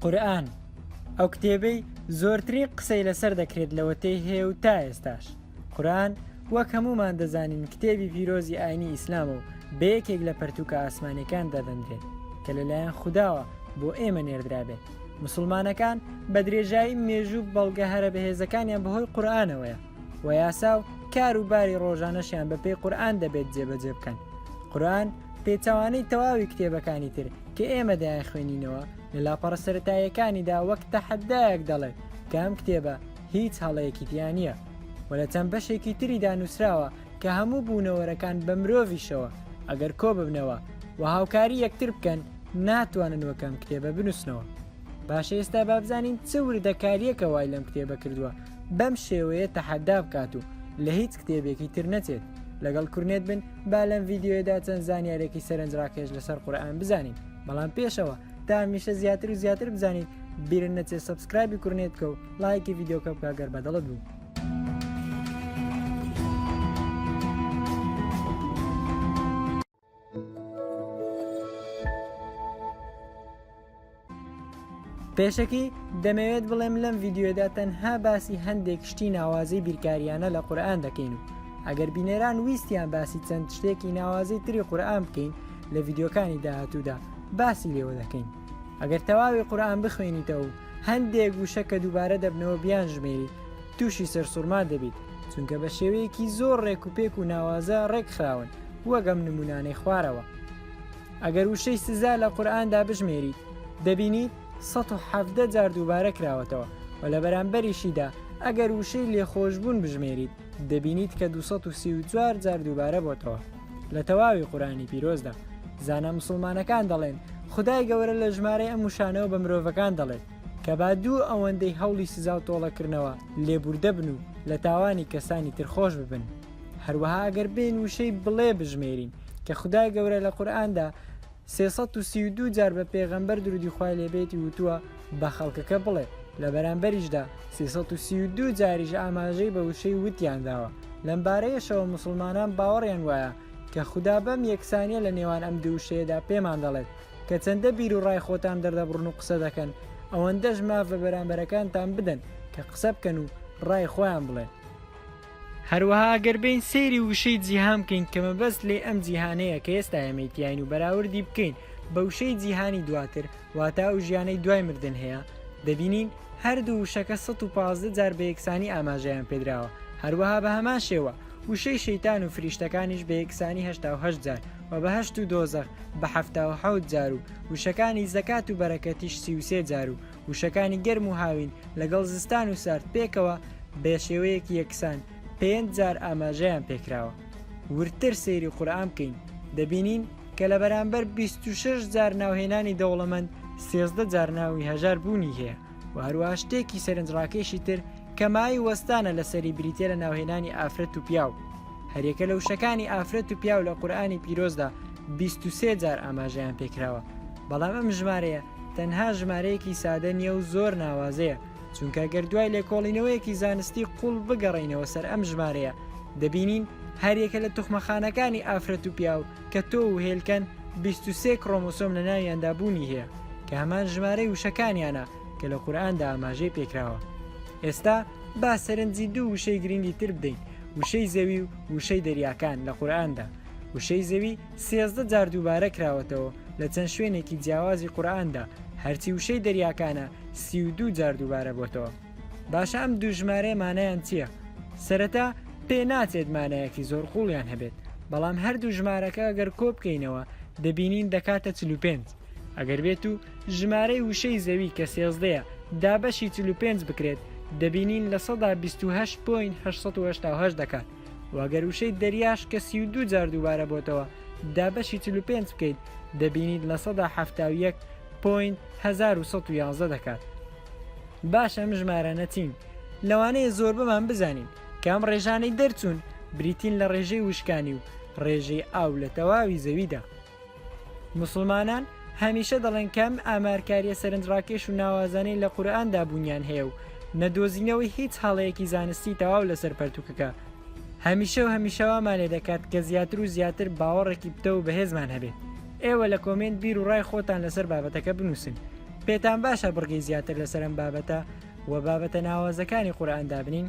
قورئان ئەو کتێبەی زۆرترین قسەی لەسەر دەکرێت لەوەتەی هەیە و تا ئێستاش. قورئان وەک هەمومان دەزانین کتێبی پیرۆزی ئاینی ئیسلامە و بە یەکێک لە پەرتووکە ئاسمانیەکان دەدەندرێت کە لەلایەن خوداوە بۆ ئێمە نێردرابێت. موسڵمانەکان بە درێژایی مێژوو بەڵگە هەرە بەهێزەکانیان بەهۆی قورئانەوەیە و یاسا و کاروباری ڕۆژانەشیان بە پێی قورئان دەبێت جێبەجێ بکەن. قورئان پێچەوانەی تەواوی کتێبەکانی تر کە ئێمە دایان خوێنینەوە لە لاپەڕە سەرەتاییەکانیدا وەک تەحەدایەک دەڵێت کە ئەم کتێبە هیچ هەڵەیەکی تیان نییە و لە چەند بەشێکی تریدا نووسراوە کە هەموو بوونەوەرەکان بە مرۆڤیشەوە ئەگەر کۆ ببنەوە و هاوکاری یەکتر بکەن ناتوانن وەکەم کتێبە بنووسنەوە. باشە ئێستا بابزانین چ وردەکاریەکە وای لەم کتێبە کردووە بەم شێوەیە تەحەدا بکات و لە هیچ کتێبێکی تر نەچێت. لەگەڵ کورنێت بن با لەم ڤیددیۆدا چەند زانیارێکی سەرنجڕاکێش لەسەر قورئان بزانین، بەڵام پێشەوە تا هەمیشە زیاتر و زیاتر بزانیت بیرن نەچێت سەبسکرایبی کورنێت بکە و لایکی ڤیددیۆکە بکە گەر بەدەڵت بوو. پێشەکی دەمەوێت بڵێم لەم ڤیددیۆدا تەنها باسی هەندێک شتی ناوازەی بیرکاریانە لە قورئان دەکەین و ئەگەر بینێران ویستیان باسی چەند شتێکی ناوازەی تری قورئان بکەین لە ڤیددیۆکانی داهاتوودا باسی لێوە دەکەین. ئەگەر تەواوی قورئان بخوێنیتەوە و هەندێک وشە کە دووبارە دەبنەوە بیان ژمێری تووشی سەرسوورما دەبیت، چونکە بە شێوەیەکی زۆر ڕێکوپێک و ناوازە ڕێکخراون وەگەم نمونانەی خوارەوە. ئەگەر وشەی سزا لە قورئاندا بژمێریت دەبینیت 117 جار دووبارە کراوەتەوە و لە بەرامبەریشیدا ئەگەر وشەی لێخۆشبوون بژمێریت دەبینیت کە 234 جار دووبارە بۆتەوە. لە تەواوی قورئانی پیرۆزدا زانە موسڵمانەکان دەڵێن خودای گەورە لە ژمارەی ئەم وشانەوە بە مرۆڤەکان دەڵێت کە با دوو ئەوەندەی هەوڵی سزا و تۆڵەکردنەوە لێبوردە بن و لە تاوانی کەسانی ترخۆش ببن. هەروەها ئەگەر بین وشەی بڵێ بژمێرین کە خودای گەورە لە قورئاندا 332 جار بە پێغەمبەر درودی خوای لێبێتی وتووە بە خەڵکەکە بڵێ، لە بەرامبەریشدا 332 جاریش ئاماژەی بە وشەی وتیان داوە. لەم بارەیەشەوە موسڵمانان باوەڕیان وایە کە خوددا بەم یەکسانیە لە نێوان ئەم دووشەیەدا پێمان دەڵێت کە چەندە بیر و ڕای خۆتان دەردەبڕن و قسە دەکەن ئەوەندەش ماف بە بەرامبەرەکانتان بدەن کە قسە بکەن و ڕای خۆیان بڵێن. هەروەها گەربین سەیری وشەی جیهان بکەین کە مەبەست لێ ئەم جیهانەیە کە ئێستا ئەمەیتیاین و بەراوردی بکەین بە وشەی جیهانی دواتر واتە ئەو ژیانەی دوای مردن هەیە دەبینین هەردوو وشەکە 115 جار بە یەکسانی ئاماژەیان پێدراوە. هەروەها بە هەمان شێوە وشەی شەیتان و فریشتەکانیش بە یەکسانی 88 جار و بە هەشت و دۆزەخ بە 77 جار و وشەکانی زەکات و بەرەکەتیش 33 جار و وشەکانی گەرم و هاوین لەگەڵ زستان و سارد پێکەوە بە شێوەیەکی یەکسان 5 جار ئاماژەیان پێکراوە. ورتر سەیری قورئان بکەین دەبینین کە لە بەرامبەر 26 جار ناوهێنانی دەوڵەمەند 13 جار ناوی هەژار بوونی هەیە و هەروە شتێکی سەرنجڕاکێشی تر کە مای وەستانە لە سەری بریتێ لە ناوهێنانی ئافرەت و پیاو. هەرێکە لە وشەکانی ئافرەت و پیاو لە قورئانی پیرۆزدا 23 جار ئاماژەیان پێکراوە. بەڵام ئەم ژمارەیە تەنها ژمارەیەکی سادە نییە و زۆر ناوازەیە، چونکە گەر دوای لێکۆڵینەوەیەکی زانستی قوڵ بگەڕینەوە سەر ئەم ژمارەیە دەبینین هەرێکە لە توخمەخانەکانی ئافرەت و پیاو کە تۆ و هێلکەن 23 کرۆمۆسۆم لە ناویاندا بوونی هەیە کە هەمان ژمارەی وشەکانیانە کە لە قورئاندا ئاماژەی پێکراوە. ئێستا با سەرنجی دوو وشەی گرنگی تر بدەین، وشەی زەوی و وشەی دەریاکان لە قورئاندا. وشەی زەوی 13 جار دووبارە کراوەتەوە لە چەند شوێنێکی جیاوازی قورئاندا، هەرچی وشەی دەریاکانە 32 جار دووبارە بۆتەوە. باشە ئەم دوو ژمارەیە مانایان چییە؟ سەرەتا پێ ناچێت مانایەکی زۆر قوڵیان هەبێت، بەڵام هەردوو ژمارەکە ئەگەر کۆ بکەینەوە دەبینین دەکاتە 45. ئەگەر بێت و ژمارەی وشەی زەوی کە 13ەیە دابەشی 45 بکرێت دەبینین لە 128.888 دەکات وەگەر وشەی دەریاش کە 32 جار دووبارە بۆتەوە دابەشی 45 بکەیت دەبینیت لە 171.1111 دەکات. باشە ئەم ژمارانە چین؟ لەوانەیە زۆر بمان بزانین کە ئەم ڕێژانەی دەرچوون بریتین لە ڕێژەی وشکانی و ڕێژەی ئاو لە تەواوی زەویدا. مسلمانان هەمیشە دەڵێن کەم ئامارکاریە سەرنجڕاکێش و ناوازانەی لە قورئاندا بوونیان هەیە و نەدۆزینەوەی هیچ هەڵەیەکی زانستی تەواو لەسەر پەرتووکەکە. هەمیشە و هەمیشەوامان لێ دەکات کە زیاتر و زیاتر باوەڕێکی پتە و بەهێزمان هەبێت. ئێوە لە کۆمنت بیر و ڕای خۆتان لەسەر بابەتەکە بنووسن. پێتان باشە بڕگەی زیاتر لەسەر ئەم بابەتە و بابەتە ناوازەکانی قورئان دابنین؟